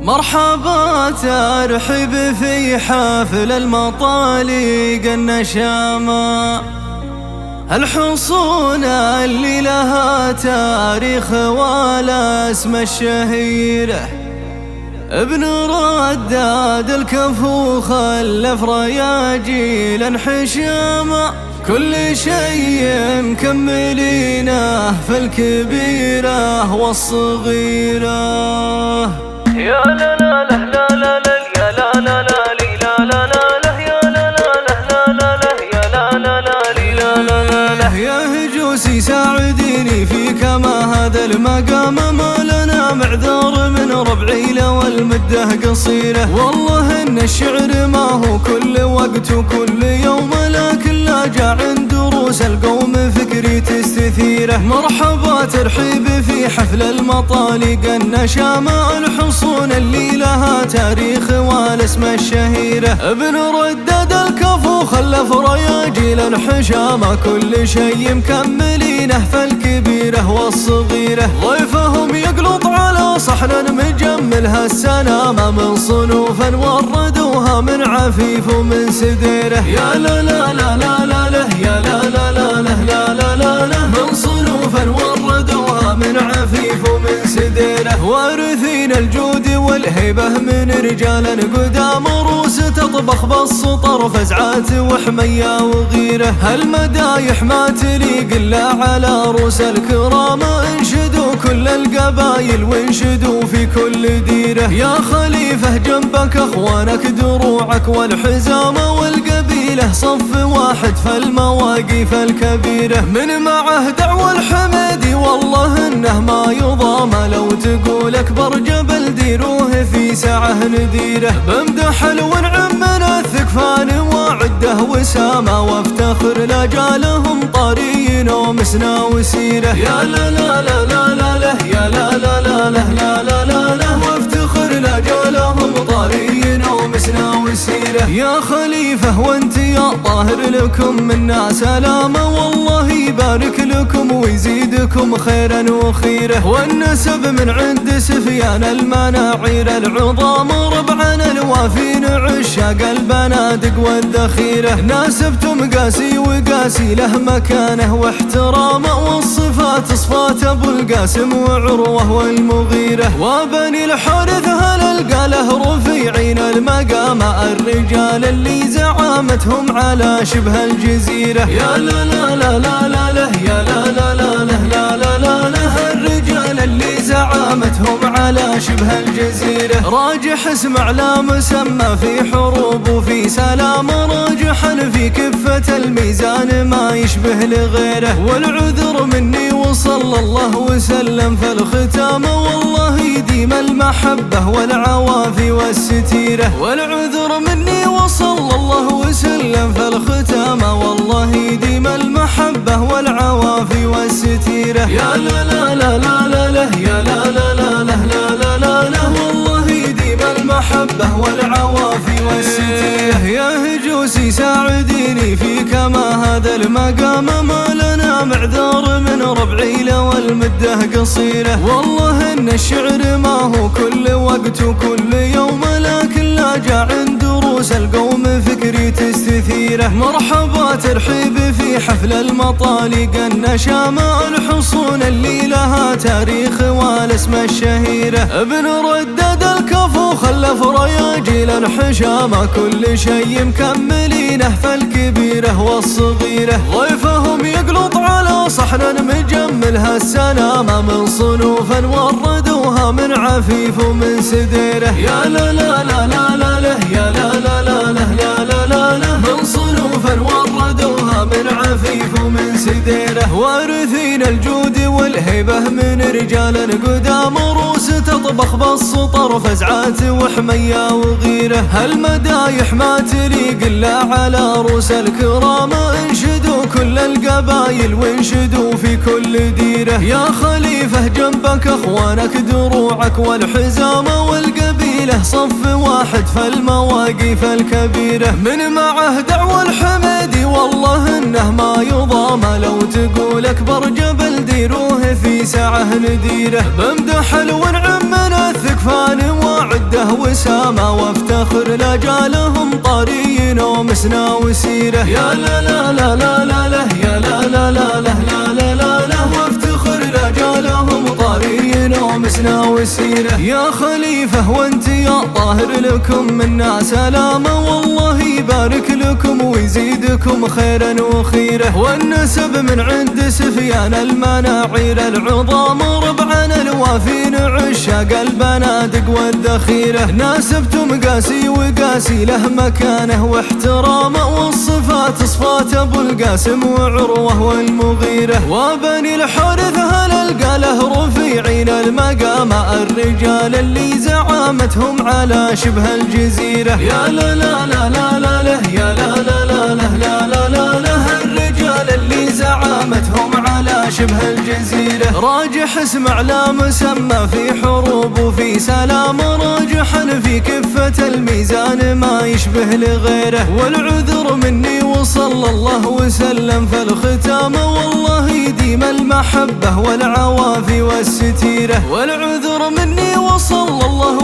مرحبا ترحب في حفل المطالق النشامة، الحصون اللي لها تاريخ والاسم الشهيرة. ابن رداد الكفو خلف رياجيل حشامة، كل شيء مكملينه في الكبيرة والصغيرة. يا لا لا لا لا لا لا يا لا لا لا لي لا لا لا لا يا لا لا لا لا لا يا لا لا لا لي لا لا لا لا. يا هجوسي ساعديني في كما هذا المقام، ما لنا معذور من ربعي لو المدة قصيرة. والله ان الشعر ما هو كل وقت وكل يوم، لكن لا جاء عند دروس القوم فكري تستثيره. مرحبا ترحيب في حفل المطالق النشامة، الحصون اللي لها تاريخ والاسم الشهيرة. ابن رداد الكفو خلف رياجيل الحشامة، كل شيء مكملينه في الكبيرة والصغيرة. ضيفهم يقلط على صحن مجمل هالسنامة، من صنوف وردوها من عفيف ومن سديره. يا لا لا لا لا لا لا يا لا لا لا لا لا لا لا لا، من صنوف وردوها من عفيف ومن سديره. وارثين الجود والهيبة من رجال قدام، روس تطبخ بالسطر فزعات وحمية وغيره. هالمدايح ما تليق الا على روس الكرام، انشدوا كل القبايل وانشدوا في كل ديره. يا خليفة جنبك اخوانك دروعك والحزامة، والقبيلة صف واحد في المواقف الكبيرة. من معه دعوى الحميدي والله انه ما يضام، لو تقول اكبر جبل ديروه في ساعة نديره. بمدح ونعم من الثقفان وعده وسامة، وافتخر لجالهم طارين ومسنا وسيره. يا لا لا لا لا لا لا يا لا لا لا لا لا لا لا لا، وافتخر لجالهم طارين ومسنا وسيره. يا خليفة وانت يا طاهر لكم منا سلامة، والله يبارك لكم ويزيدكم خيرا وخيره. والنسب من عند سفيان المناعير العظام، ربعنا الوافين عشاق البنادق والذخيرة. ناسبتم قاسي وقاسي له مكانه واحترامه، والصفات صفات ابو القاسم وعروه والمغيرة. وبني الحارث هل القى له رفيعين المقامة، الرجال اللي زعامتهم على شبه الجزيرة. يا لا لا لا لا لا لا يا لا لا لا لا لا لا لا لا، الرجال اللي زعامتهم على شبه الجزيرة. راجح اسمع لا مسمى في حروب وفي سلام، راجحا في كفة الميزان ما يشبه لغيره. والعذر مني وصلى الله وسلم في الختام، والله يديم المحبة والعوافي والستيرة. والعذر مني وصلى الله وسلم في الختام، والله يديم المحبة والعوافي والستيرة. يا لا لا لا لا لا لا يا لا لا لا لا لا لا لا، والله يديم المحبة والعوافي والستيرة. يا هجوسي ساعديني في كما هذا المقام، ما لنا معذور من ربعي لو المدة قصيرة. والله ان الشعر ما هو كل وقت وكل يوم، لكن لا جاء عند دروس القوم فكري تستثيره. مرحبا ترحيب في حفل المطالق النشامة، الحصون اللي لها تاريخ والاسم الشهيرة. ابن رداد الكفو خلف رياجيل الحشامة، كل شيء مكملينه في الكبيرة والصغيرة. ضيفهم يقلط على صحن مجمل هالسنامة، من صنوف وردوها من عفيف ومن سديره. يا لا لا لا لا لا لا يا لا لا لا لا لا لا لا لا، من صنوف وردوها من عفيف ومن سديره. وارثين الجود والهيبة من رجال قدام، روس تطبخ بالسطر فزعات وحمية وغيره. هالمدايح ما تليق الا على روس الكرام، انشدوا كل القبايل وانشدوا في كل ديره. يا خليفة جنبك اخوانك دروعك والحزامة، والقبيلة صف واحد في المواقف الكبيرة. من معه دعوى الحميدي والله انه ما يضام، لو تقول اكبر جبل ديروه في ساعة نديره. بمدح ونعم من الثقفان وعده وسامة وافتخر لجالهم طريين ومسنا وسيرة. يا لا لا لا لا لا لا يا لا لا لا لا لا لا لا لا وافتخر لجالهم طريين ومسنا وسيرة. يا خليفة وانت يا طاهر لكم منا سلامة، والله يبارك لكم ويزيدكم خيرا وخيرة. والنسب من عند سفيان المناعير العظام، ربعنا الوافين عشاق البنادق والذخيرة. ناسبتم قاسي وقاسي له مكانه واحترامه، والصفات صفات ابو القاسم وعروة والمغيرة. وبني الحارث هل القاله رفيعين المقام، الرجال اللي زعامتهم على شبه الجزيرة. يا لا لا لا لا لا لا يا لا لا لا لا لا لا لا لا الرجال اللي زعامتهم على شبه الجزيرة. راجح اسمع لا مسمى في حروب وفي سلام، راجحا في كفة الميزان ما يشبه لغيره. والعذر مني وصلى الله وسلم في الختام، والله يديم المحبة والعوافي والستيرة. والعذر مني وصلى الله